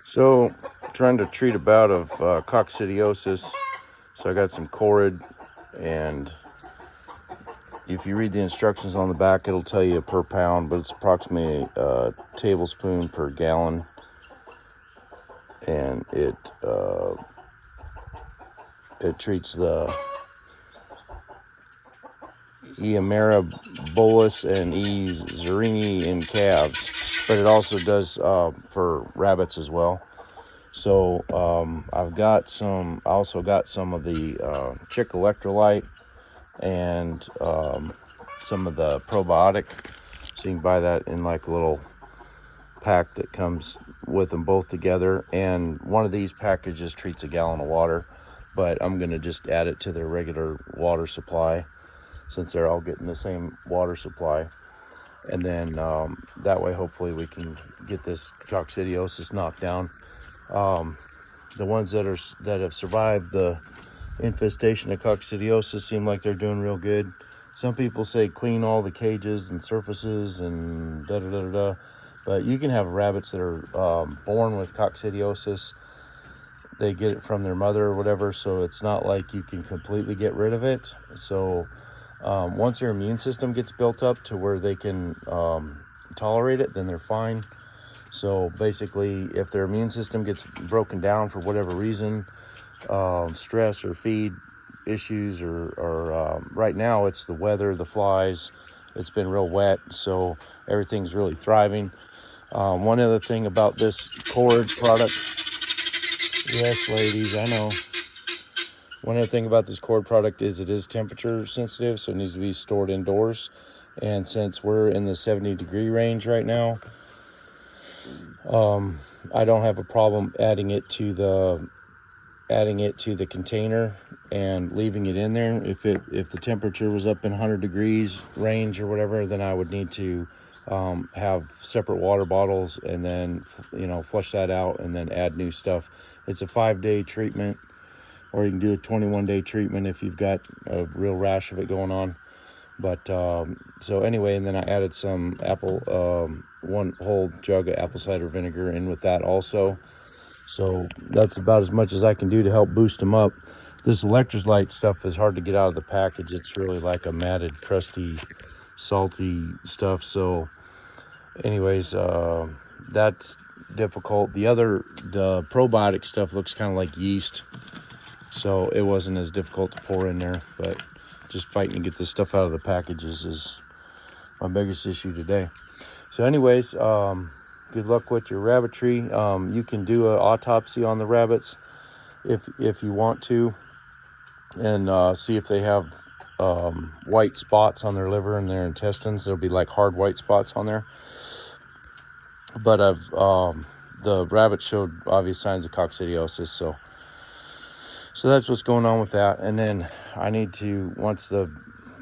So, trying to treat a bout of coccidiosis. So I got some Corid, and if you read the instructions on the back, it'll tell you per pound, but it's approximately a tablespoon per gallon, and it treats the E. bolus and E. zerini in calves, but it also does for rabbits as well. So I also got some of the chick electrolyte and some of the probiotic. So you can buy that in like a little pack that comes with them both together. And one of these packages treats a gallon of water, but I'm going to just add it to their regular water supply since they're all getting the same water supply. And then that way, hopefully we can get this coccidiosis knocked down. The ones that have survived the infestation of coccidiosis seem like they're doing real good. Some people say clean all the cages and surfaces and da-da-da-da-da. But you can have rabbits that are born with coccidiosis. They get it from their mother or whatever, so it's not like you can completely get rid of it. So once their immune system gets built up to where they can tolerate it, then they're fine. So basically, if their immune system gets broken down for whatever reason, stress or feed issues, or right now it's the weather, the flies. It's been real wet, so everything's really thriving. One other thing about this Corid product, yes, ladies, I know. One other thing about this Corid product is it is temperature sensitive, so it needs to be stored indoors. And since we're in the 70-degree range right now, I don't have a problem adding it to the container and leaving it in there. If the temperature was up in 100 degrees range or whatever, then I would need to have separate water bottles and then flush that out and then add new stuff. It's a 5-day treatment, or you can do a 21-day treatment if you've got a real rash of it going on. But so anyway, and then I added some one whole jug of apple cider vinegar in with that also. So that's about as much as I can do to help boost them up. This electrolyte stuff is hard to get out of the package. It's really like a matted, crusty, salty stuff. So anyways, that's difficult. The probiotic stuff looks kind of like yeast, so it wasn't as difficult to pour in there, but just fighting to get this stuff out of the packages is my biggest issue today. So anyways, good luck with your rabbitry. You can do an autopsy on the rabbits if you want to, and see if they have white spots on their liver and their intestines. There'll be like hard white spots on there. But the rabbit showed obvious signs of coccidiosis, so that's what's going on with that. And then I need to,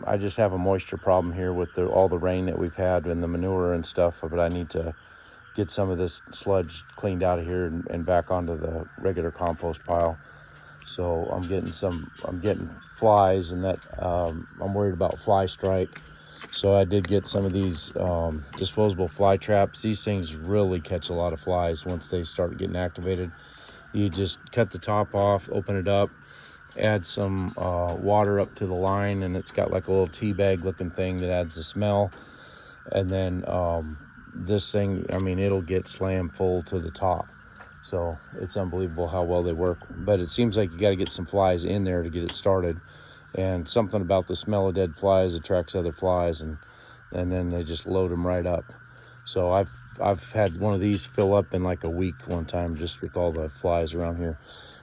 I just have a moisture problem here with all the rain that we've had and the manure and stuff, but I need to get some of this sludge cleaned out of here and back onto the regular compost pile. So I'm getting flies, and that I'm worried about fly strike. So I did get some of these disposable fly traps. These things really catch a lot of flies once they start getting activated. You just cut the top off, open it up, add some water up to the line, and it's got like a little tea bag looking thing that adds the smell. And then this thing, it'll get slammed full to the top. So it's unbelievable how well they work. But it seems like you got to get some flies in there to get it started. And something about the smell of dead flies attracts other flies, and then they just load them right up. So I've had one of these fill up in like a week one time just with all the flies around here.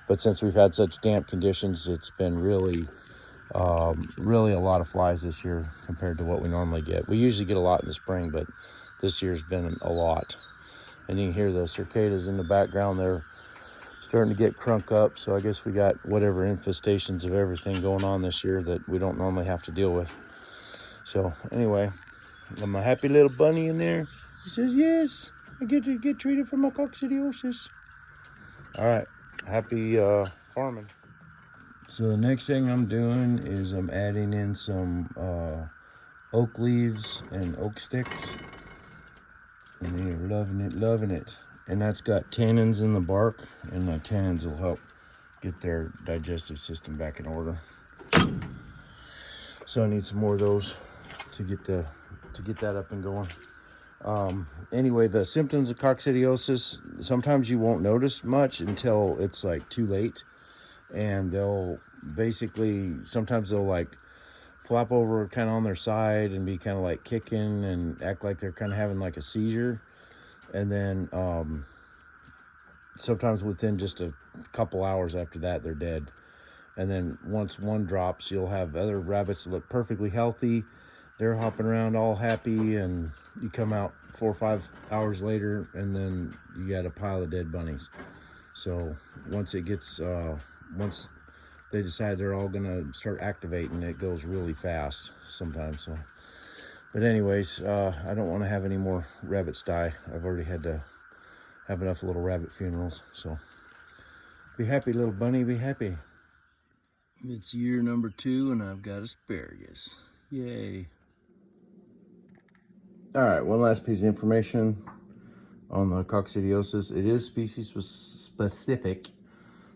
But since we've had such damp conditions, it's been really a lot of flies this year compared to what we normally get. We usually get a lot in the spring, but this year's been a lot. And you can hear the cicadas in the background. They're starting to get crunk up. So I guess we got whatever infestations of everything going on this year that we don't normally have to deal with. So anyway, got my happy little bunny in there. He says, yes, I get to get treated for my coccidiosis. All right, happy farming. So the next thing I'm doing is I'm adding in some oak leaves and oak sticks. And they're loving it. and that's got tannins in the bark, and the tannins will help get their digestive system back in order. So I need some more of those to get that up and going. Anyway, the symptoms of coccidiosis, sometimes you won't notice much until it's like too late, and sometimes they'll like flop over kind of on their side and be kind of like kicking and act like they're kind of having like a seizure, and then sometimes within just a couple hours after that they're dead. And then once one drops, you'll have other rabbits that look perfectly healthy. They're hopping around all happy, and you come out 4 or 5 hours later, and then you got a pile of dead bunnies. So once they decide they're all gonna start activating, it goes really fast sometimes. So, but anyways, I don't want to have any more rabbits die. I've already had to have enough little rabbit funerals. So be happy, little bunny, be happy. It's year number 2, and I've got asparagus. Yay. All right, one last piece of information on the coccidiosis. It is species specific,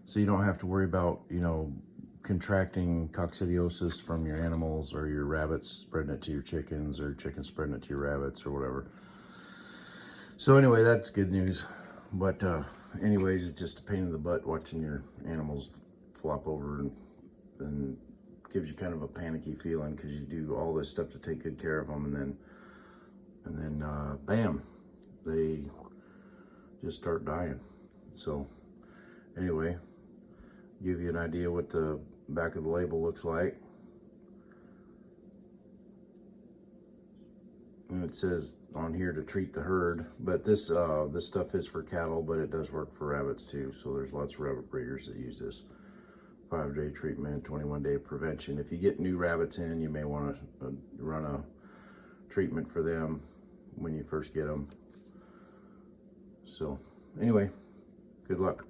so you don't have to worry about, contracting coccidiosis from your animals or your rabbits spreading it to your chickens, or chickens spreading it to your rabbits, or whatever. So anyway, that's good news. But anyways, it's just a pain in the butt watching your animals flop over, and gives you kind of a panicky feeling, because you do all this stuff to take good care of them, and then bam, they just start dying. So anyway, give you an idea what the back of the label looks like. And it says on here to treat the herd, but this stuff is for cattle, but it does work for rabbits too. So there's lots of rabbit breeders that use this. 5-day treatment, 21-day prevention. If you get new rabbits in, you may want to run a treatment for them when you first get them. So anyway, good luck.